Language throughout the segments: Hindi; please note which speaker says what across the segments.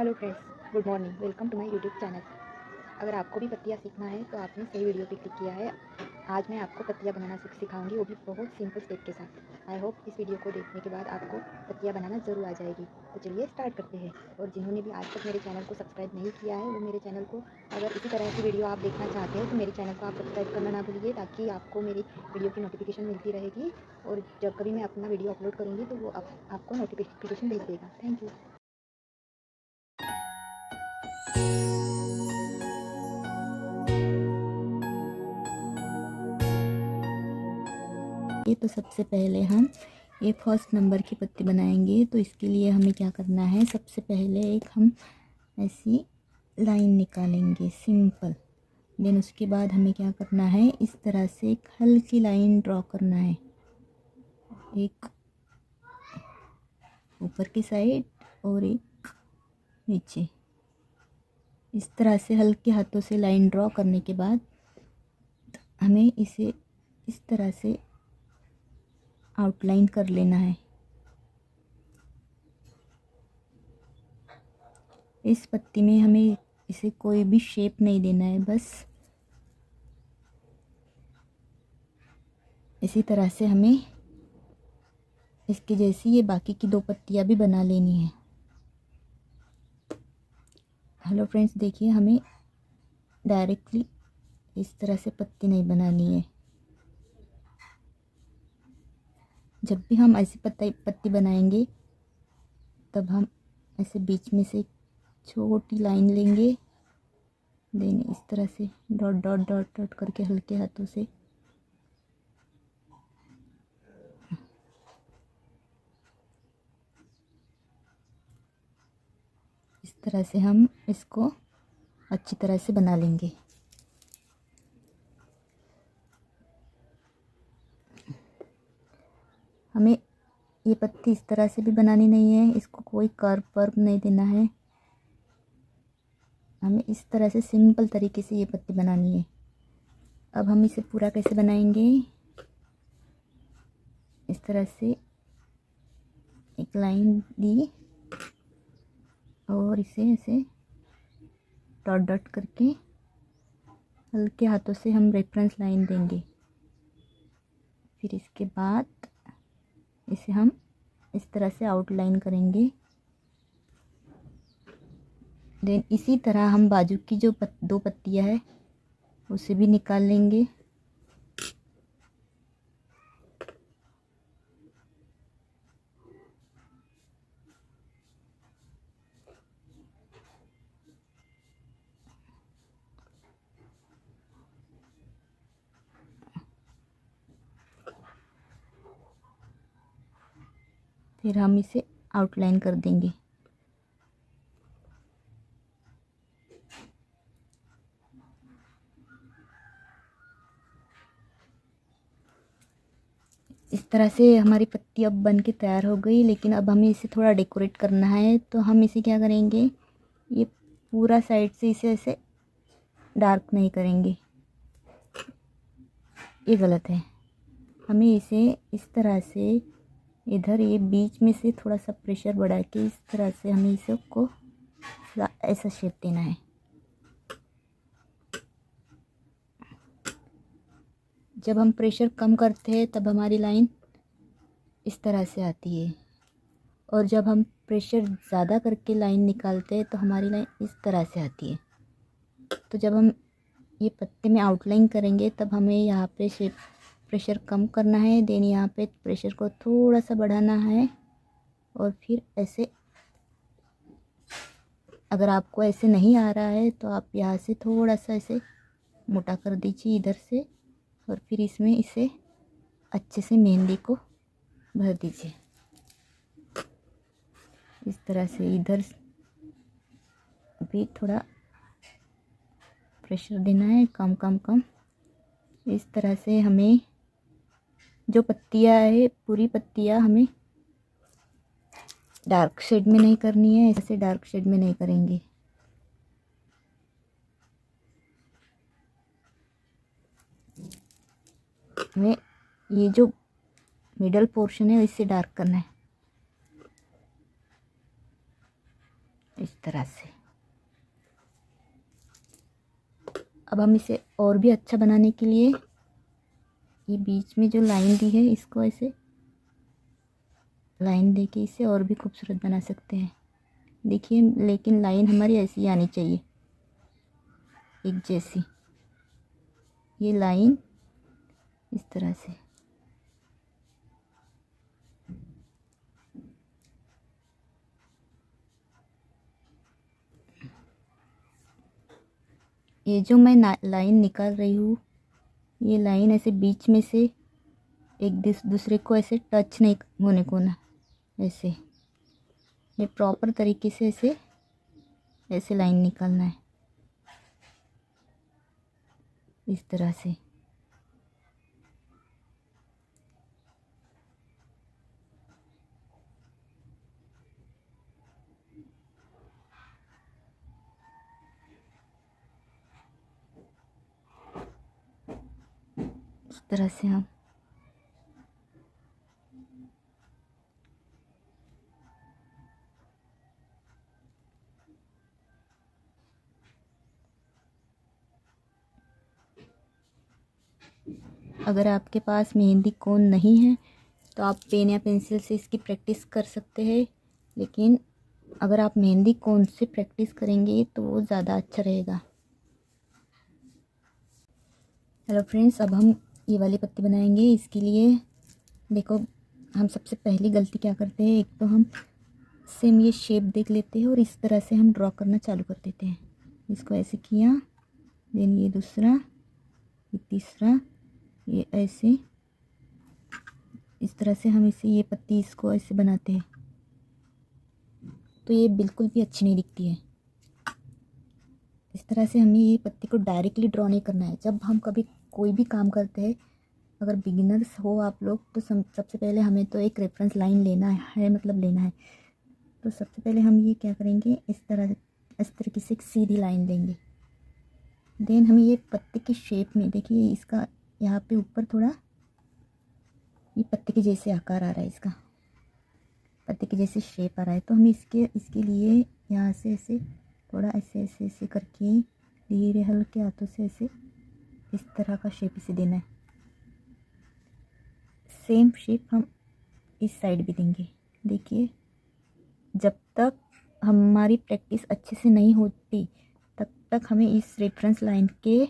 Speaker 1: Hello friends, good morning. Welcome to my YouTube channel. अगर आपको भी पत्तियाँ सीखना है तो आपने सही वीडियो पे क्लिक किया है। आज मैं आपको पत्तियाँ बनाना सिखाऊंगी, वो भी बहुत सिंपल स्टेप के साथ। आई होप इस वीडियो को देखने के बाद आपको पत्तियाँ बनाना ज़रूर आ जाएगी। तो चलिए स्टार्ट करते हैं। और जिन्होंने भी आज तक मेरे चैनल को सब्सक्राइब नहीं किया है, वो मेरे चैनल को, अगर इसी तरह की वीडियो आप देखना चाहते हैं तो मेरे चैनल को आप सब्सक्राइब करना ना भूलिए, ताकि आपको मेरी वीडियो की नोटिफिकेशन मिलती रहेगी। और जब कभी मैं अपना वीडियो अपलोड करूँगी तो वो आपको नोटिफिकेशन भेज देगा। Thank you.
Speaker 2: तो सबसे पहले हम ये फर्स्ट नंबर की पत्ती बनाएंगे। तो इसके लिए हमें क्या करना है, सबसे पहले एक हम ऐसी लाइन निकालेंगे सिंपल। देन उसके बाद हमें क्या करना है, इस तरह से एक हल्की लाइन ड्रॉ करना है, एक ऊपर की साइड और एक नीचे। इस तरह से हल्के हाथों से लाइन ड्रॉ करने के बाद हमें इसे इस तरह से आउटलाइन कर लेना है। इस पत्ती में हमें इसे कोई भी शेप नहीं देना है, बस इसी तरह से हमें इसके जैसी ये बाकी की 2 पत्तियां भी बना लेनी है। हेलो फ्रेंड्स, देखिए हमें डायरेक्टली इस तरह से पत्ती नहीं बनानी है। जब भी हम ऐसी पत्ती बनाएंगे तब हम ऐसे बीच में से छोटी लाइन लेंगे। देन इस तरह से डॉट डॉट डॉट डॉट करके हल्के हाथों से इस तरह से हम इसको अच्छी तरह से बना लेंगे। हमें ये पत्ती इस तरह से भी बनानी नहीं है, इसको कोई कर्व वर्व नहीं देना है। हमें इस तरह से सिंपल तरीके से ये पत्ती बनानी है। अब हम इसे पूरा कैसे बनाएंगे, इस तरह से एक लाइन दी और इसे ऐसे डॉट डॉट करके हल्के हाथों से हम रेफरेंस लाइन देंगे। फिर इसके बाद इसे हम इस तरह से आउटलाइन करेंगे। देन इसी तरह हम बाजू की जो 2 पत्तियां है उसे भी निकाल लेंगे। फिर हम इसे आउटलाइन कर देंगे। इस तरह से हमारी पत्ती अब बन के तैयार हो गई। लेकिन अब हमें इसे थोड़ा डेकोरेट करना है, तो हम इसे क्या करेंगे, ये पूरा साइड से इसे ऐसे डार्क नहीं करेंगे, ये गलत है। हमें इसे इस तरह से इधर ये बीच में से थोड़ा सा प्रेशर बढ़ा के इस तरह से हमें इसे को ऐसा शेप देना है। जब हम प्रेशर कम करते हैं तब हमारी लाइन इस तरह से आती है, और जब हम प्रेशर ज़्यादा करके लाइन निकालते हैं तो हमारी लाइन इस तरह से आती है। तो जब हम ये पत्ते में आउटलाइन करेंगे तब हमें यहाँ पे शेप प्रेशर कम करना है। देन यहाँ पे प्रेशर को थोड़ा सा बढ़ाना है, और फिर ऐसे अगर आपको ऐसे नहीं आ रहा है तो आप यहाँ से थोड़ा सा ऐसे मोटा कर दीजिए इधर से, और फिर इसमें इसे अच्छे से मेहंदी को भर दीजिए। इस तरह से इधर भी थोड़ा प्रेशर देना है, कम कम कम। इस तरह से हमें जो पत्तियां है, पूरी पत्तियां हमें डार्क शेड में नहीं करनी है, ऐसे डार्क शेड में नहीं करेंगे। हमें ये जो मिडल पोर्शन है इससे डार्क करना है। इस तरह से। अब हम इसे और भी अच्छा बनाने के लिए ये बीच में जो लाइन दी है इसको ऐसे लाइन देके इसे और भी खूबसूरत बना सकते हैं। देखिए, लेकिन लाइन हमारी ऐसी आनी चाहिए, एक जैसी। ये लाइन इस तरह से। ये जो मैं लाइन निकाल रही हूँ, ये लाइन ऐसे बीच में से एक दूसरे को ऐसे टच नहीं होने को ना, ऐसे ये प्रॉपर तरीके से ऐसे ऐसे लाइन निकालना है, इस तरह से। इस तरह से हम अगर आपके पास मेहंदी कोन नहीं है तो आप पेन या पेंसिल से इसकी प्रैक्टिस कर सकते हैं, लेकिन अगर आप मेहंदी कोन से प्रैक्टिस करेंगे तो वो ज़्यादा अच्छा रहेगा। हेलो फ्रेंड्स, अब हम ये वाली पत्ती बनाएंगे। इसके लिए देखो, हम सबसे पहली गलती क्या करते हैं, एक तो हम सेम ये शेप देख लेते हैं और इस तरह से हम ड्रॉ करना चालू कर देते हैं। इसको ऐसे किया, देन ये दूसरा, ये तीसरा, ये ऐसे, इस तरह से हम इसे ये पत्ती इसको ऐसे बनाते हैं, तो ये बिल्कुल भी अच्छी नहीं दिखती है। इस तरह से हमें ये पत्ती को डायरेक्टली ड्रॉ नहीं करना है। जब हम कभी कोई भी काम करते हैं, अगर बिगिनर्स हो आप लोग, तो सबसे पहले हमें तो एक रेफरेंस लाइन लेना है, मतलब लेना है। तो सबसे पहले हम ये क्या करेंगे, इस तरीके से एक सीधी लाइन लेंगे। देन हमें ये पत्ती के शेप में, देखिए इसका यहाँ पे ऊपर थोड़ा ये पत्ते के जैसे आकार आ रहा है, इसका पत्ते के जैसे शेप आ रहा है, तो हमें इसके लिए यहाँ से ऐसे थोड़ा ऐसे ऐसे ऐसे करके धीरे हल्के हाथों से ऐसे इस तरह का शेप इसे देना है। सेम शेप हम इस साइड भी देंगे। देखिए, जब तक हमारी प्रैक्टिस अच्छे से नहीं होती तब तक हमें इस रेफरेंस लाइन के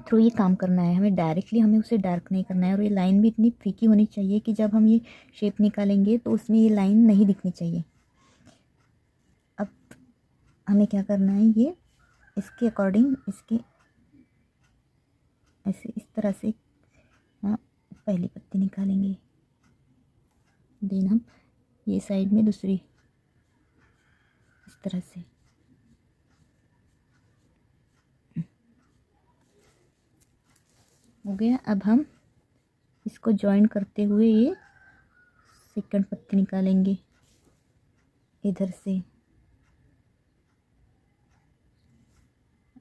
Speaker 2: थ्रू ये काम करना है। हमें डायरेक्टली हमें उसे डार्क नहीं करना है, और ये लाइन भी इतनी फीकी होनी चाहिए कि जब हम ये शेप निकालेंगे तो उसमें ये लाइन नहीं दिखनी चाहिए। अब हमें क्या करना है, ये इसके अकॉर्डिंग इसके ऐसे इस तरह से पहली पत्ती निकालेंगे। देन हम ये साइड में दूसरी इस तरह से। हो गया। अब हम इसको जॉइन करते हुए ये सेकंड पत्ती निकालेंगे इधर से।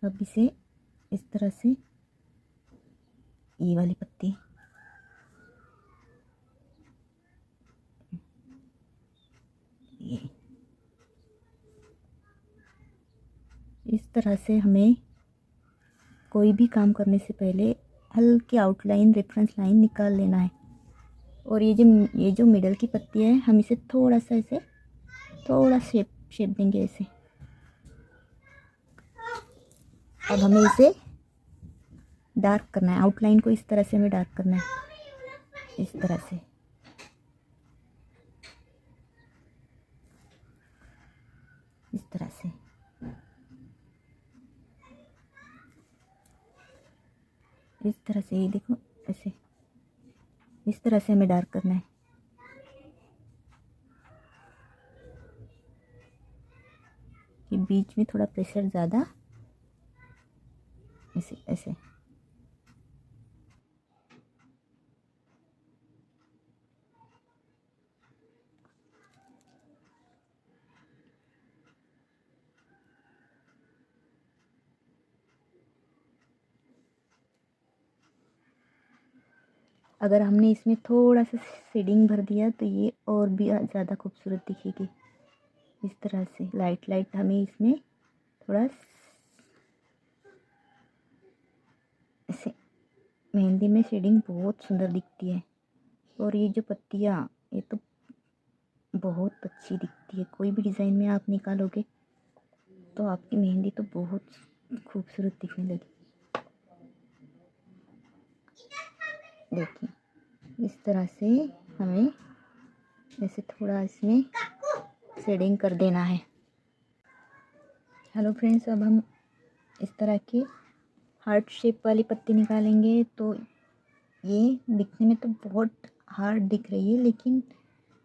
Speaker 2: अब इसे इस तरह से ये वाली पत्ती ये इस तरह से हमें कोई भी काम करने से पहले हल्की आउटलाइन रेफरेंस लाइन निकाल लेना है। और ये जो मिडल की पत्ती है, हम इसे थोड़ा सा ऐसे थोड़ा शेप देंगे ऐसे। अब हमें इसे डार्क करना है, आउटलाइन को इस तरह से हमें डार्क करना है, इस तरह से। इस तरह से इस तरह से, ये देखो ऐसे इस तरह से हमें डार्क करना है। कि बीच में थोड़ा प्रेशर ज़्यादा, ऐसे ऐसे। अगर हमने इसमें थोड़ा सा शेडिंग भर दिया तो ये और भी ज़्यादा खूबसूरत दिखेगी। इस तरह से लाइट लाइट हमें इसमें थोड़ा ऐसे मेहंदी में शेडिंग बहुत सुंदर दिखती है। और ये जो पत्तियाँ, ये तो बहुत अच्छी दिखती है। कोई भी डिज़ाइन में आप निकालोगे तो आपकी मेहंदी तो बहुत खूबसूरत दिखने लगी। देखिए इस तरह से हमें ऐसे थोड़ा इसमें शेडिंग कर देना है। हेलो फ्रेंड्स, अब हम इस तरह की हार्ट शेप वाली पत्ती निकालेंगे। तो ये दिखने में तो बहुत हार्ड दिख रही है, लेकिन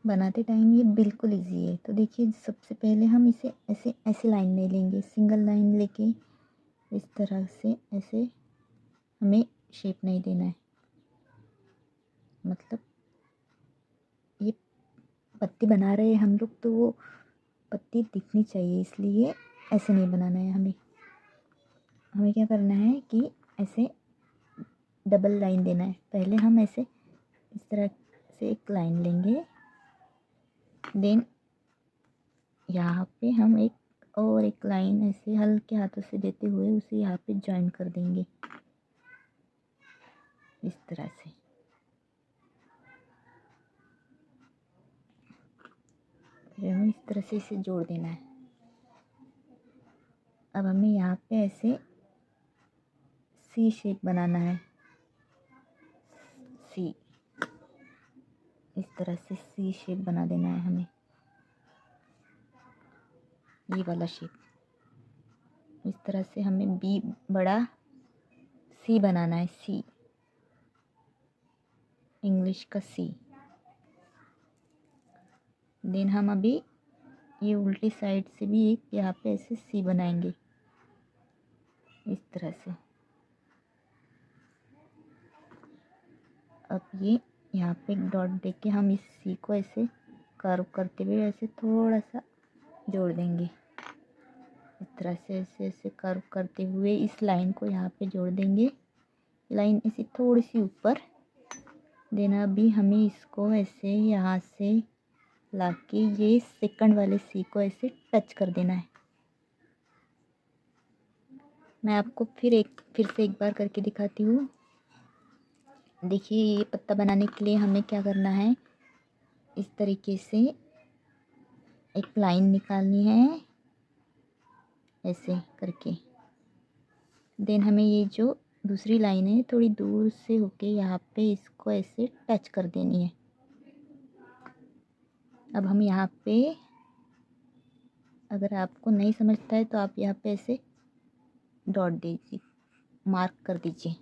Speaker 2: बनाते टाइम ये बिल्कुल इजी है। तो देखिए, सबसे पहले हम इसे ऐसे ऐसे लाइन ले लेंगे, सिंगल लाइन लेके इस तरह से ऐसे हमें शेप नहीं देना है। मतलब ये पत्ती बना रहे हैं हम लोग, तो वो पत्ती दिखनी चाहिए, इसलिए ऐसे नहीं बनाना है हमें। हमें क्या करना है कि ऐसे डबल लाइन देना है। पहले हम ऐसे इस तरह से एक लाइन लेंगे, देन यहाँ पे हम एक और एक लाइन ऐसे हल्के हाथों से देते हुए उसे यहाँ पे ज्वाइन कर देंगे इस तरह से। फिर हमें इस तरह से इसे जोड़ देना है। अब हमें यहाँ पे ऐसे सी शेप बनाना है। सी, इस तरह से सी शेप बना देना है हमें, ये वाला शेप। इस तरह से हमें बी बड़ा सी बनाना है, सी, इंग्लिश का सी। देन हम अभी ये उल्टी साइड से भी एक यहाँ पे ऐसे सी बनाएंगे इस तरह से। अब ये यहाँ पे एक डॉट देके हम इस सी को ऐसे कर्व करते हुए ऐसे थोड़ा सा जोड़ देंगे इस तरह से। ऐसे ऐसे कर्व करते हुए इस लाइन को यहाँ पे जोड़ देंगे, लाइन ऐसी थोड़ी सी ऊपर देना। अभी हमें इसको ऐसे यहाँ से लाके ये सेकंड वाले सी को ऐसे टच कर देना है। मैं आपको फिर से एक बार करके दिखाती हूँ। देखिए, ये पत्ता बनाने के लिए हमें क्या करना है, इस तरीके से एक लाइन निकालनी है ऐसे करके। देन हमें ये जो दूसरी लाइन है थोड़ी दूर से होके यहाँ पे इसको ऐसे टच कर देनी है। अब हम यहाँ पे, अगर आपको नहीं समझता है तो आप यहाँ पे ऐसे डॉट दीजिए, मार्क कर दीजिए।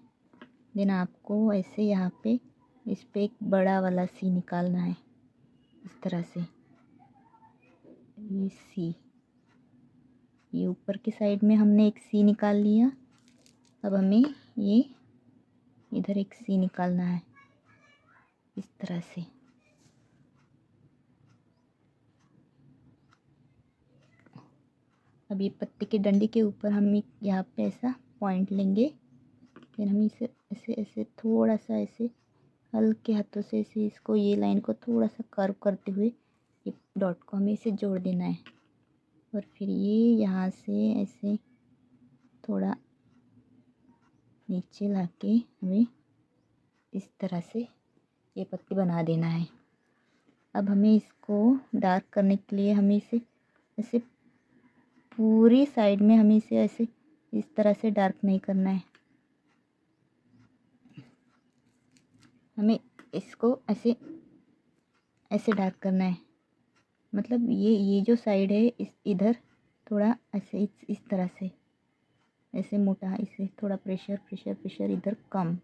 Speaker 2: देन आपको ऐसे यहाँ पे इस पे एक बड़ा वाला सी निकालना है इस तरह से। ये सी, ये ऊपर की साइड में हमने एक सी निकाल लिया। अब हमें ये इधर एक सी निकालना है इस तरह से। अब ये पत्ती के डंडी के ऊपर हम यहाँ पे ऐसा पॉइंट लेंगे। फिर हम इसे ऐसे ऐसे थोड़ा सा ऐसे हल्के हाथों से ऐसे इसको, ये लाइन को थोड़ा सा कर्व करते हुए ये डॉट को हमें इसे जोड़ देना है। और फिर ये यहाँ से ऐसे थोड़ा नीचे लाके हमें इस तरह से ये पत्ती बना देना है। अब हमें इसको डार्क करने के लिए हमें इसे ऐसे पूरी साइड में हमें इसे ऐसे इस तरह से डार्क नहीं करना है। हमें इसको ऐसे ऐसे डार्क करना है। मतलब ये जो साइड है इस इधर थोड़ा ऐसे इस तरह से ऐसे मोटा, इसे थोड़ा प्रेशर प्रेशर प्रेशर इधर कम,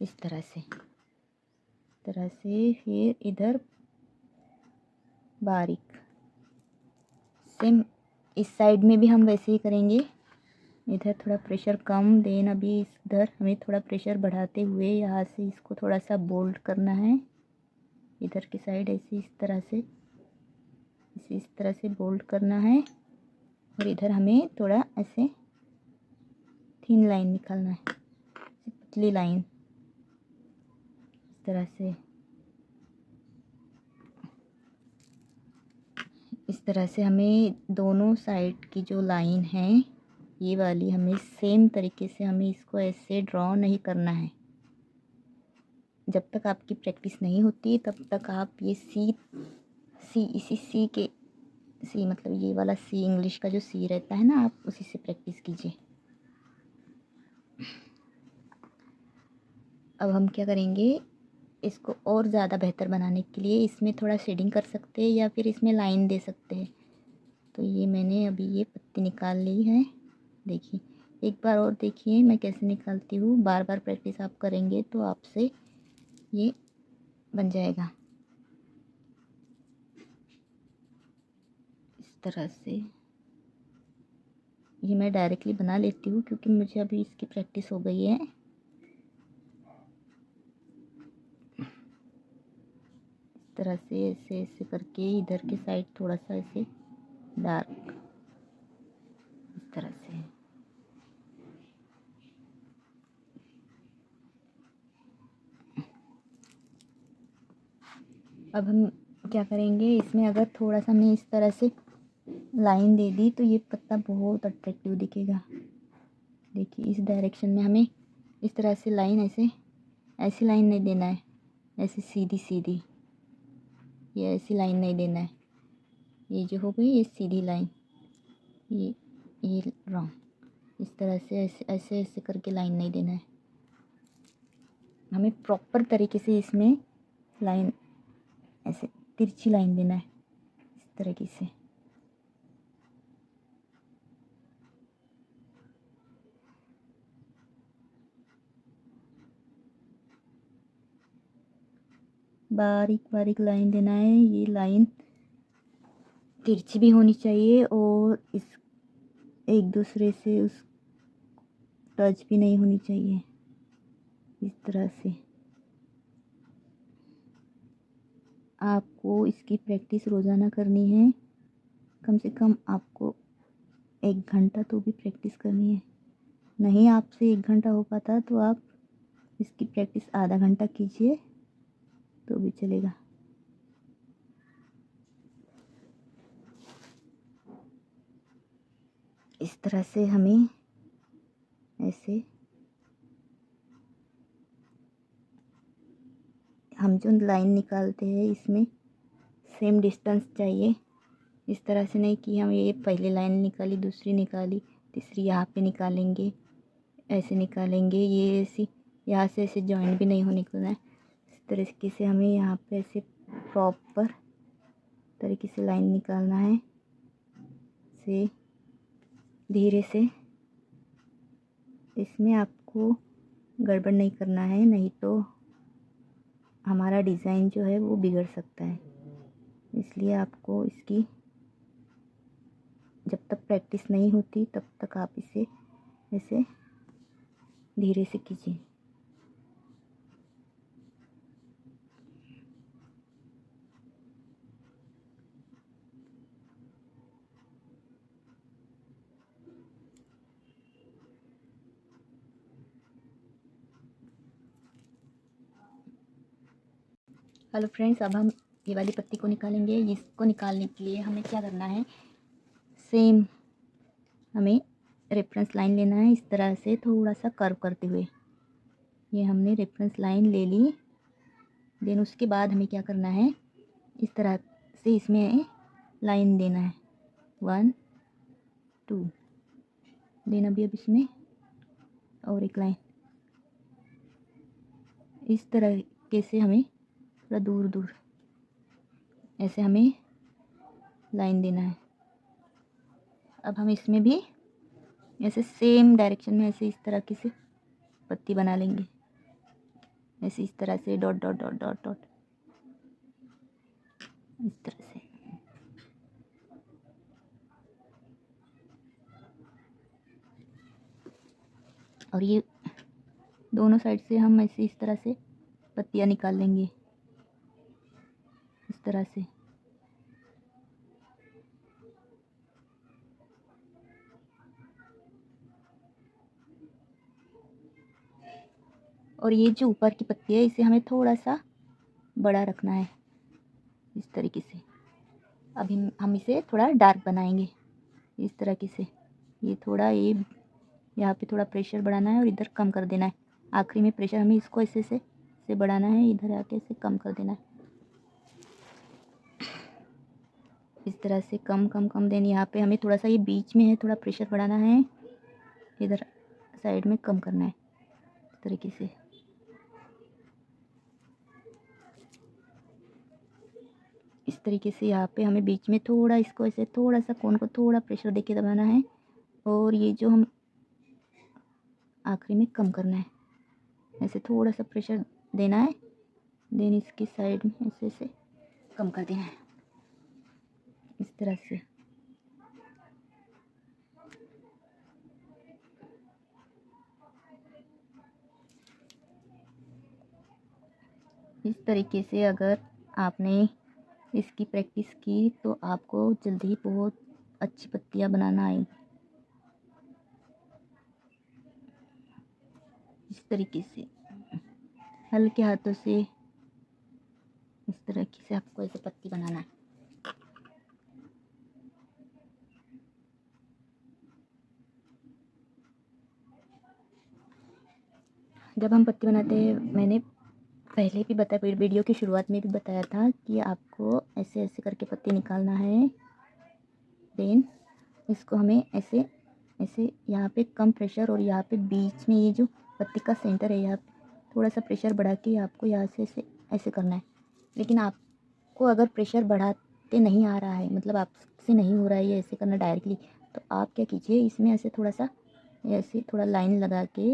Speaker 2: इस तरह से फिर इधर बारीक। सेम इस साइड में भी हम वैसे ही करेंगे, इधर थोड़ा प्रेशर कम। देन अभी इधर हमें थोड़ा प्रेशर बढ़ाते हुए यहाँ से इसको थोड़ा सा बोल्ड करना है इधर की साइड, ऐसे इस तरह से इसे इस तरह से बोल्ड करना है। और इधर हमें थोड़ा ऐसे थिन लाइन निकालना है, पतली लाइन इस तरह से। इस तरह से हमें दोनों साइड की जो लाइन है ये वाली हमें सेम तरीके से हमें इसको ऐसे ड्रॉ नहीं करना है। जब तक आपकी प्रैक्टिस नहीं होती तब तक आप ये इसी सी मतलब ये वाला सी इंग्लिश का जो सी रहता है ना, आप उसी से प्रैक्टिस कीजिए। अब हम क्या करेंगे, इसको और ज़्यादा बेहतर बनाने के लिए इसमें थोड़ा शेडिंग कर सकते हैं या फिर इसमें लाइन दे सकते हैं। तो ये मैंने अभी ये पत्ती निकाल ली है। देखिए, एक बार और देखिए मैं कैसे निकालती हूँ। बार बार प्रैक्टिस आप करेंगे तो आपसे ये बन जाएगा। इस तरह से ये मैं डायरेक्टली बना लेती हूँ क्योंकि मुझे अभी इसकी प्रैक्टिस हो गई है। इस तरह से ऐसे ऐसे करके इधर के साइड थोड़ा सा ऐसे डार्क, इस तरह से। अब हम क्या करेंगे, इसमें अगर थोड़ा सा हमने इस तरह से लाइन दे दी तो ये पत्ता बहुत अट्रैक्टिव दिखेगा। देखिए, इस डायरेक्शन में हमें इस तरह से लाइन ऐसी लाइन नहीं देना है, ऐसी सीधी सीधी, ये ऐसी लाइन नहीं देना है। ये जो हो गई ये सीधी लाइन, ये रॉन्ग। इस तरह से ऐसे ऐसे ऐसे करके लाइन नहीं देना है। हमें प्रॉपर तरीके से इसमें लाइन ऐसे तिरछी लाइन देना है, इस तरीके से। बारीक बारीक लाइन देना है। ये लाइन तिरछी भी होनी चाहिए और इस एक दूसरे से उस टच भी नहीं होनी चाहिए। इस तरह से आपको इसकी प्रैक्टिस रोज़ाना करनी है। कम से कम आपको 1 घंटा तो भी प्रैक्टिस करनी है। नहीं आपसे 1 घंटा हो पाता तो आप इसकी प्रैक्टिस आधा घंटा कीजिए तो भी चलेगा। इस तरह से हमें ऐसे हम जो लाइन निकालते हैं इसमें सेम डिस्टेंस चाहिए। इस तरह से नहीं कि हम ये पहली लाइन निकाली, दूसरी निकाली, तीसरी यहाँ पे निकालेंगे, ऐसे निकालेंगे, ये ऐसी यहाँ से ऐसे जॉइंट भी नहीं होने को है। इस तरीके से हमें यहाँ पे ऐसे प्रॉपर तरीके से लाइन निकालना है, से धीरे से। इसमें आपको गड़बड़ नहीं करना है, नहीं तो हमारा डिज़ाइन जो है वो बिगड़ सकता है। इसलिए आपको इसकी जब तक प्रैक्टिस नहीं होती तब तक आप इसे ऐसे धीरे से कीजिए। हेलो फ्रेंड्स, अब हम ये वाली पत्ती को निकालेंगे। इसको निकालने के लिए हमें क्या करना है, सेम हमें रेफरेंस लाइन लेना है, इस तरह से थोड़ा सा कर्व करते हुए। ये हमने रेफरेंस लाइन ले ली। देन उसके बाद हमें क्या करना है, इस तरह से इसमें लाइन देना है 1 2। देन अभी अब इसमें और एक लाइन, इस तरह से हमें थोड़ा दूर दूर ऐसे हमें लाइन देना है। अब हम इसमें भी ऐसे सेम डायरेक्शन में ऐसे इस तरह की से पत्ती बना लेंगे, ऐसे इस तरह से dot dot dot dot dot, इस तरह से। और ये दोनों साइड से हम ऐसे इस तरह से पत्तियाँ निकाल लेंगे, इस तरह से। और ये जो ऊपर की पत्ती है इसे हमें थोड़ा सा बड़ा रखना है, इस तरीके से। अभी हम इसे थोड़ा डार्क बनाएंगे इस तरीके से। ये थोड़ा ये यहाँ पे थोड़ा प्रेशर बढ़ाना है और इधर कम कर देना है। आखिरी में प्रेशर हमें इसको ऐसे से बढ़ाना है, इधर आके इसे कम कर देना है। इस तरह से कम कम कम देन यहाँ पे हमें थोड़ा सा ये बीच में है, थोड़ा प्रेशर बढ़ाना है, इधर साइड में कम करना है इस तरीके से। इस तरीके से यहाँ पे हमें बीच में थोड़ा इसको ऐसे थोड़ा सा कोन को थोड़ा प्रेशर देके दबाना है और ये जो हम आखिरी में कम करना है, ऐसे थोड़ा सा प्रेशर देना है, देन इसकी साइड में ऐसे ऐसे कम कर देना है इस तरह से। इस तरीके से अगर आपने इसकी प्रैक्टिस की तो आपको जल्दी ही बहुत अच्छी पत्तियाँ बनाना आएगी। इस तरीके से हल्के हाथों से इस तरीके से आपको ऐसे पत्ती बनाना है। जब हम पत्ती बनाते हैं, मैंने पहले भी बताया, वीडियो की शुरुआत में भी बताया था कि आपको ऐसे ऐसे करके पत्ती निकालना है। देन इसको हमें ऐसे ऐसे यहाँ पे कम प्रेशर और यहाँ पे बीच में ये जो पत्ती का सेंटर है यहाँ पे थोड़ा सा प्रेशर बढ़ा के आपको यहाँ से ऐसे ऐसे करना है। लेकिन आपको अगर प्रेशर बढ़ाते नहीं आ रहा है, मतलब आपसे नहीं हो रहा है ये ऐसे करना डायरेक्टली, तो आप क्या कीजिए, इसमें ऐसे थोड़ा सा ऐसे थोड़ा लाइन लगा के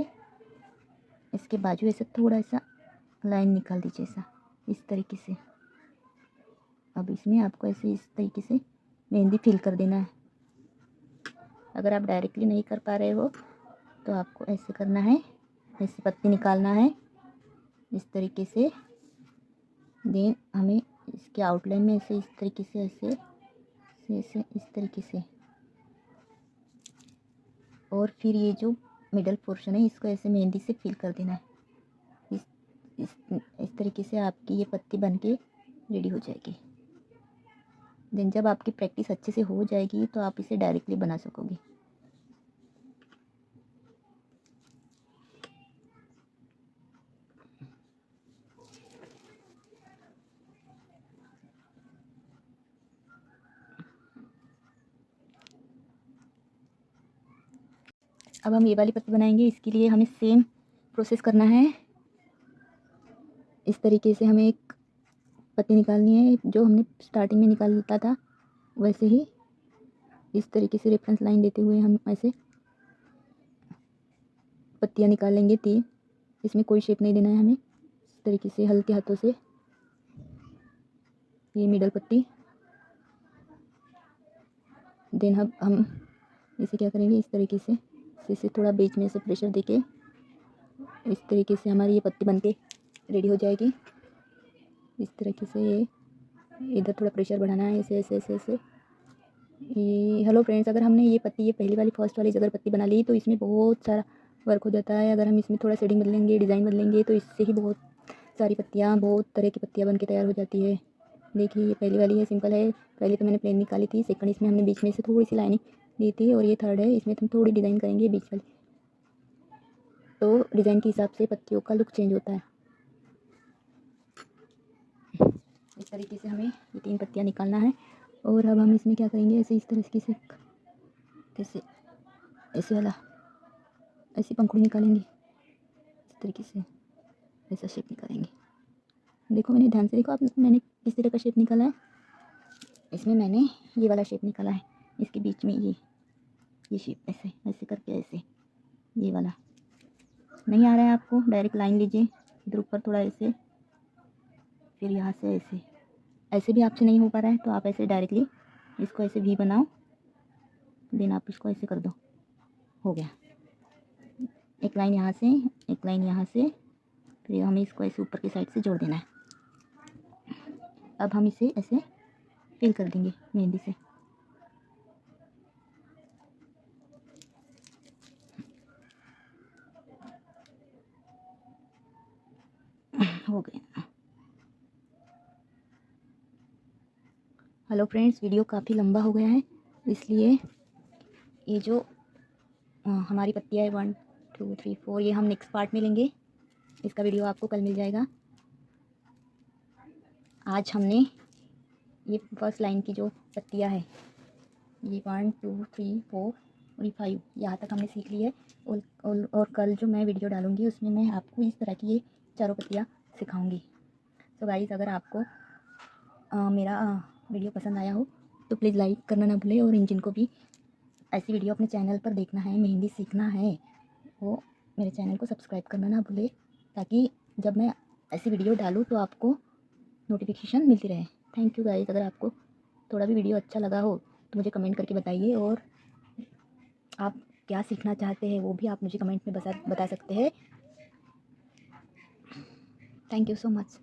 Speaker 2: इसके बाजू ऐसे थोड़ा सा लाइन निकाल दीजिए ऐसा इस तरीके से। अब इसमें आपको ऐसे इस तरीके से मेहंदी फिल कर देना है। अगर आप डायरेक्टली नहीं कर पा रहे हो तो आपको ऐसे करना है, ऐसे पत्ती निकालना है इस तरीके से। देन हमें इसके आउटलाइन में ऐसे इस तरीके से ऐसे ऐसे इस तरीके से, और फिर ये जो मिडल पोर्शन है इसको ऐसे मेहंदी से फिल कर देना है। इस तरीके से आपकी ये पत्ती बन के रेडी हो जाएगी। देन जब आपकी प्रैक्टिस अच्छे से हो जाएगी तो आप इसे डायरेक्टली बना सकोगे। अब हम ये वाली पत्ती बनाएंगे, इसके लिए हमें सेम प्रोसेस करना है। इस तरीके से हमें एक पत्ती निकालनी है, जो हमने स्टार्टिंग में निकालता था वैसे ही इस तरीके से रेफरेंस लाइन देते हुए हम ऐसे पत्तियाँ निकाल लेंगे 3। इसमें कोई शेप नहीं देना है हमें, इस तरीके से हल्के हाथों से ये मिडल पत्ती। देन हम इसे क्या करेंगे, इस तरीके से इसे थोड़ा बीच में से प्रेशर देके इस तरीके से हमारी ये पत्ती बनके रेडी हो जाएगी। इस तरीके से ये इधर थोड़ा प्रेशर बढ़ाना है, ऐसे ऐसे ऐसे ऐसे। ये हेलो फ्रेंड्स, अगर हमने ये पत्ती, ये पहली वाली फर्स्ट वाली अगर पत्ती बना ली तो इसमें बहुत सारा वर्क हो जाता है। अगर हम इसमें थोड़ा शेडिंग बदलेंगे, डिज़ाइन बदलेंगे तो इससे ही बहुत सारी पत्तियाँ, बहुत तरह की पत्तियाँ बन के तैयार हो जाती है। देखिए ये पहली वाली है, सिंपल है। पहले तो मैंने प्लेन निकाली थी, सेकंड इसमें हमने बीच में से थोड़ी सी लाइनिंग दी थी, और ये थर्ड है, इसमें हम थोड़ी डिज़ाइन करेंगे बीच वाली, तो डिज़ाइन के हिसाब से पत्तियों का लुक चेंज होता है। इस तरीके से हमें ये 3 पत्तियाँ निकालना है। और अब हम इसमें क्या करेंगे, ऐसे इस तरीके से जैसे ऐसे वाला ऐसी पंखुड़ी निकालेंगे, इस तरीके से ऐसा शेप निकालेंगे। देखो मैंने ध्यान से देखो आप, मैंने किस तरह का शेप निकाला है। इसमें मैंने ये वाला शेप निकाला है, इसके बीच में ये शेप ऐसे ऐसे करके ऐसे, ये वाला नहीं आ रहा है आपको, डायरेक्ट लाइन लीजिए इधर ऊपर थोड़ा ऐसे, फिर यहाँ से ऐसे। ऐसे भी आपसे नहीं हो पा रहा है तो आप ऐसे डायरेक्टली इसको ऐसे भी बनाओ, देन आप इसको ऐसे कर दो, हो गया। एक लाइन यहाँ से, एक लाइन यहाँ से, फिर हमें इसको ऐसे ऊपर की साइड से जोड़ देना है। अब हम इसे ऐसे फिल कर देंगे मेहंदी से। हो गया। हेलो फ्रेंड्स, वीडियो काफ़ी लंबा हो गया है, इसलिए ये जो हमारी पत्तियाँ है 1 2 3 4 ये हम नेक्स्ट पार्ट में लेंगे। इसका वीडियो आपको कल मिल जाएगा। आज हमने ये फर्स्ट लाइन की जो पत्तियाँ है, ये 1 2 3 4 और ये 5 यहाँ तक हमने सीख ली है। और कल जो मैं वीडियो डालूँगी उसमें मैं आपको इस तरह की ये चारों पत्तियाँ सिखाऊँगी। तो गाइस, अगर आपको मेरा वीडियो पसंद आया हो तो प्लीज़ लाइक करना ना भूलें, और जिनको भी ऐसी वीडियो अपने चैनल पर देखना है, मेहंदी सीखना है, वो मेरे चैनल को सब्सक्राइब करना ना भूलें, ताकि जब मैं ऐसी वीडियो डालूँ तो आपको नोटिफिकेशन मिलती रहे। Thank you guys. अगर आपको थोड़ा भी वीडियो अच्छा लगा हो तो मुझे कमेंट करके बताइए, और आप क्या सीखना चाहते हैं वो भी आप मुझे कमेंट में बता सकते हैं। Thank you so much.